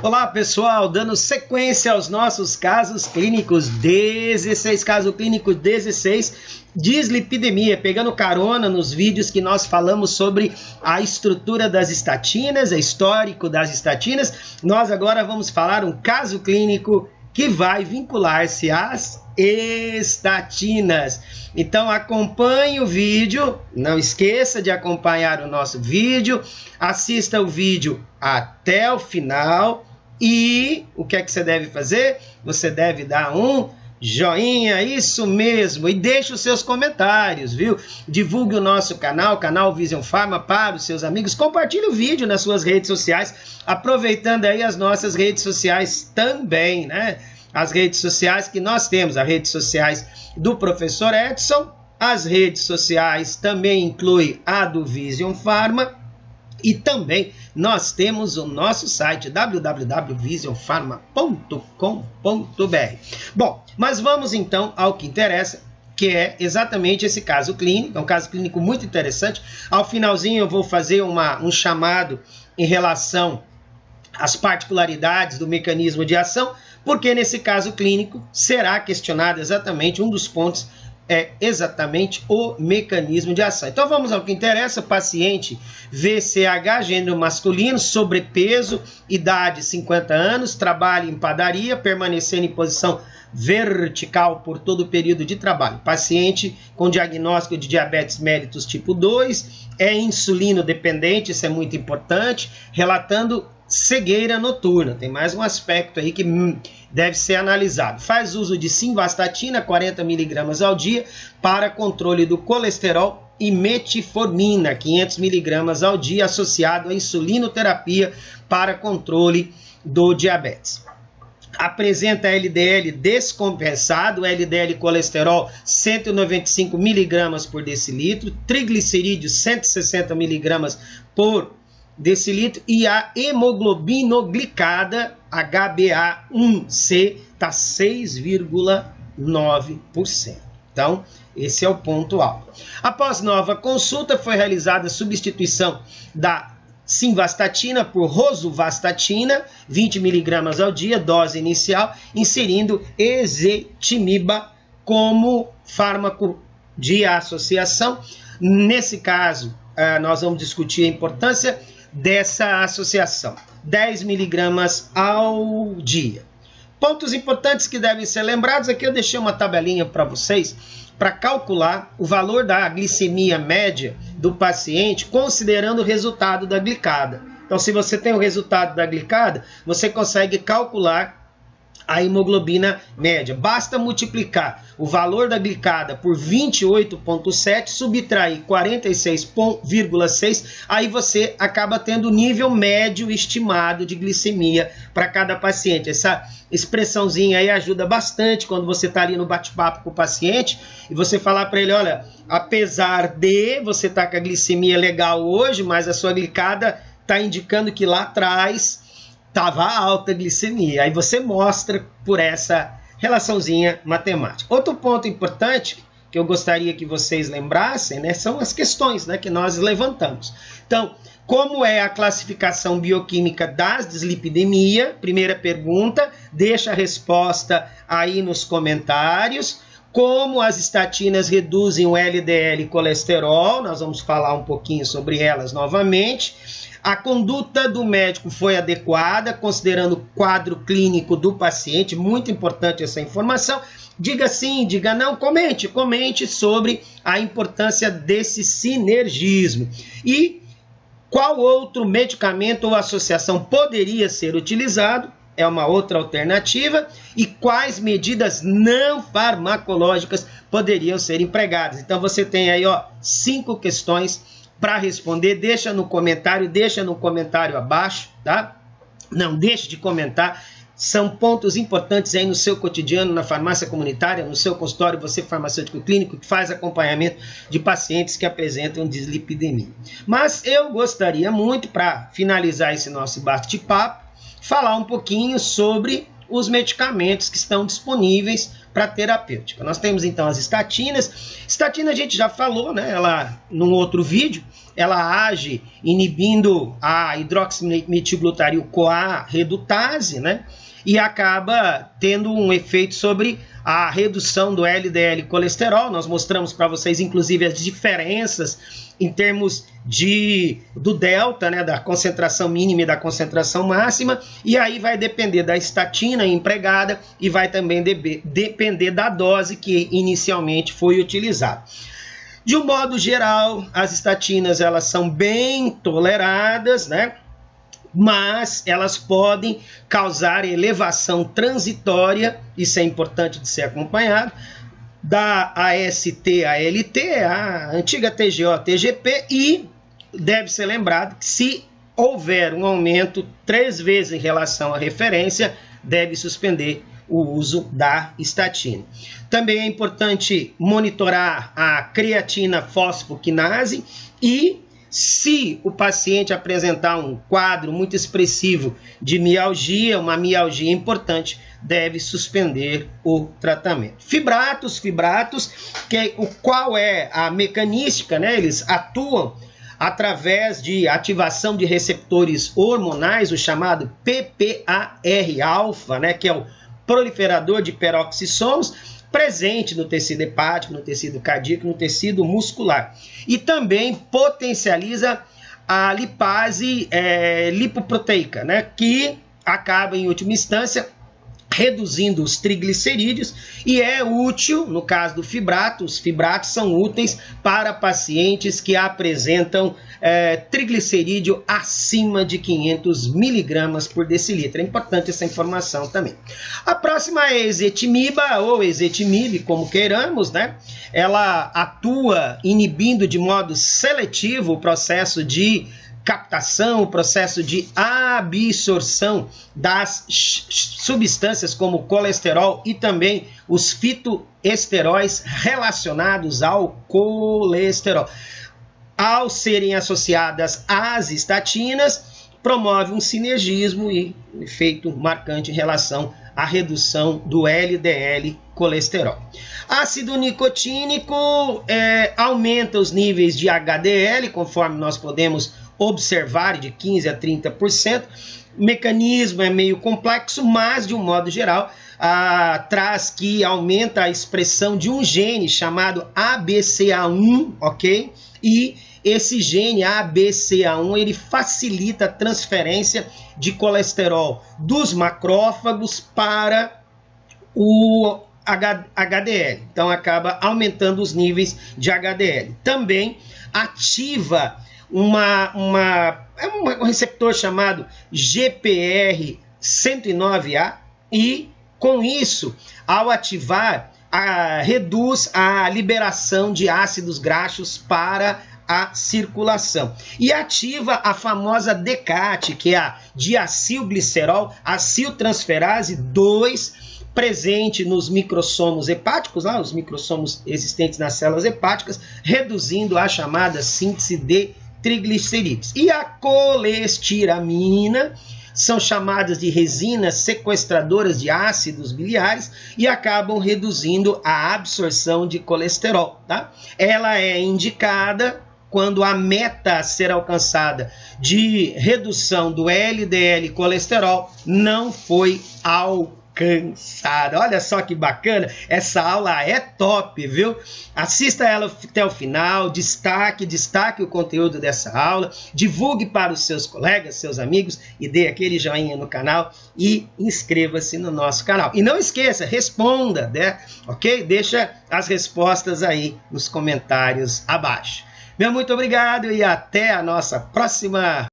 Olá pessoal, dando sequência aos nossos casos clínicos, 16 casos clínicos, 16 dislipidemia, pegando carona nos vídeos que nós falamos sobre a estrutura das estatinas, o histórico das estatinas. Nós agora vamos falar um caso clínico que vai vincular-se às estatinas. Então acompanhe o vídeo, não esqueça de acompanhar o nosso vídeo, assista o vídeo até o final e o que é que você deve fazer? Você deve dar um joinha, isso mesmo, e deixe os seus comentários, viu? Divulgue o nosso canal, canal Vision Pharma, para os seus amigos, compartilhe o vídeo nas suas redes sociais, aproveitando aí as nossas redes sociais também, né? As redes sociais que nós temos, as redes sociais do Professor Edson, as redes sociais também inclui a do Vision Pharma, e também nós temos o nosso site www.visionpharma.com.br. Bom, mas vamos então ao que interessa, que é exatamente esse caso clínico. É um caso clínico muito interessante. Ao finalzinho eu vou fazer um chamado em relação às particularidades do mecanismo de ação, porque nesse caso clínico será questionado exatamente um dos pontos, é exatamente o mecanismo de ação. Então vamos ao que interessa. Paciente VCH, gênero masculino, sobrepeso, idade 50 anos, trabalha em padaria, permanecendo em posição vertical por todo o período de trabalho. Paciente com diagnóstico de diabetes mellitus tipo 2, é insulino dependente, isso é muito importante, relatando cegueira noturna. Tem mais um aspecto aí que deve ser analisado. Faz uso de simvastatina, 40 mg ao dia, para controle do colesterol, e metformina, 500 mg ao dia, associado à insulinoterapia para controle do diabetes. Apresenta LDL descompensado, LDL colesterol 195 mg por decilitro, triglicerídeos 160 mg por decilitro, e a hemoglobinoglicada HbA1c está 6,9%. Então, esse é o ponto alto. Após nova consulta, foi realizada a substituição da simvastatina por rosuvastatina, 20 mg ao dia, dose inicial, inserindo ezetimiba como fármaco de associação. Nesse caso, nós vamos discutir a importância dessa associação, 10 mg ao dia. Pontos importantes que devem ser lembrados, aqui eu deixei uma tabelinha para vocês, para calcular o valor da glicemia média do paciente, considerando o resultado da glicada. Então, se você tem o resultado da glicada, você consegue calcular a hemoglobina média. Basta multiplicar o valor da glicada por 28,7, subtrair 46,6, aí você acaba tendo o nível médio estimado de glicemia para cada paciente. Essa expressãozinha aí ajuda bastante quando você está ali no bate-papo com o paciente e você falar para ele, olha, apesar de você estar com a glicemia legal hoje, mas a sua glicada está indicando que lá atrás estava alta a glicemia. Aí você mostra por essa relaçãozinha matemática. Outro ponto importante que eu gostaria que vocês lembrassem, né, são as questões, né, que nós levantamos. Então, como é a classificação bioquímica das dislipidemia? Primeira pergunta, deixa a resposta aí nos comentários. Como as estatinas reduzem o LDL colesterol? Nós vamos falar um pouquinho sobre elas novamente. A conduta do médico foi adequada, considerando o quadro clínico do paciente, muito importante essa informação. Diga sim, diga não, comente sobre a importância desse sinergismo. E qual outro medicamento ou associação poderia ser utilizado? É uma outra alternativa. E quais medidas não farmacológicas poderiam ser empregadas? Então você tem aí 5 questões para responder. Deixa no comentário abaixo, tá? Não deixe de comentar. São pontos importantes aí no seu cotidiano, na farmácia comunitária, no seu consultório, você farmacêutico clínico que faz acompanhamento de pacientes que apresentam dislipidemia. Mas eu gostaria muito, para finalizar esse nosso bate-papo, falar um pouquinho sobre os medicamentos que estão disponíveis para terapêutica. Nós temos então as estatinas. Estatina a gente já falou, né? Ela, num outro vídeo, ela age inibindo a hidroximetilglutariil-CoA redutase, né? E acaba tendo um efeito sobre a redução do LDL colesterol. Nós mostramos para vocês, inclusive, as diferenças em termos do delta, né, da concentração mínima e da concentração máxima, e aí vai depender da estatina empregada e vai também depender da dose que inicialmente foi utilizada. De um modo geral, as estatinas elas são bem toleradas, né? Mas elas podem causar elevação transitória, isso é importante de ser acompanhado, da AST-ALT, a antiga TGO-TGP, e deve ser lembrado que se houver um aumento 3 vezes em relação à referência, deve suspender o uso da estatina. Também é importante monitorar a creatina fosfoquinase e se o paciente apresentar um quadro muito expressivo de mialgia, uma mialgia importante, deve suspender o tratamento. Fibratos, qual é a mecanística, né? Eles atuam através de ativação de receptores hormonais, o chamado PPAR-alfa, né? Que é o proliferador de peroxissomos, presente no tecido hepático, no tecido cardíaco, no tecido muscular. E também potencializa a lipase lipoproteica, né, que acaba, em última instância, reduzindo os triglicerídeos e é útil, no caso do fibrato, os fibratos são úteis para pacientes que apresentam triglicerídeo acima de 500 miligramas por decilitro. É importante essa informação também. A próxima é a ezetimiba, ou ezetimib, como queiramos, né? Ela atua inibindo de modo seletivo o processo de captação, o processo de absorção das substâncias como colesterol e também os fitoesteróis relacionados ao colesterol. Ao serem associadas às estatinas, promove um sinergismo e um efeito marcante em relação à redução do LDL colesterol. Ácido nicotínico aumenta os níveis de HDL, conforme nós podemos observar, de 15% a 30%. O mecanismo é meio complexo, mas de um modo geral traz que aumenta a expressão de um gene chamado ABCA1, ok? E esse gene ABCA1 ele facilita a transferência de colesterol dos macrófagos para o HDL. Então acaba aumentando os níveis de HDL. Também ativa um receptor chamado GPR109A e, com isso, ao ativar, reduz a liberação de ácidos graxos para a circulação. E ativa a famosa DCAT, que é a diacilglicerol aciltransferase 2, presente nos microssomos hepáticos, os microssomos existentes nas células hepáticas, reduzindo a chamada síntese de triglicerídeos. E a colestiramina são chamadas de resinas sequestradoras de ácidos biliares e acabam reduzindo a absorção de colesterol. Tá? Ela é indicada quando a meta a ser alcançada de redução do LDL colesterol não foi alcançada. Olha só que bacana, essa aula é top, viu? Assista ela até o final, destaque o conteúdo dessa aula, divulgue para os seus colegas, seus amigos e dê aquele joinha no canal e inscreva-se no nosso canal. E não esqueça, responda, né? Ok? Deixa as respostas aí nos comentários abaixo. Meu muito obrigado e até a nossa próxima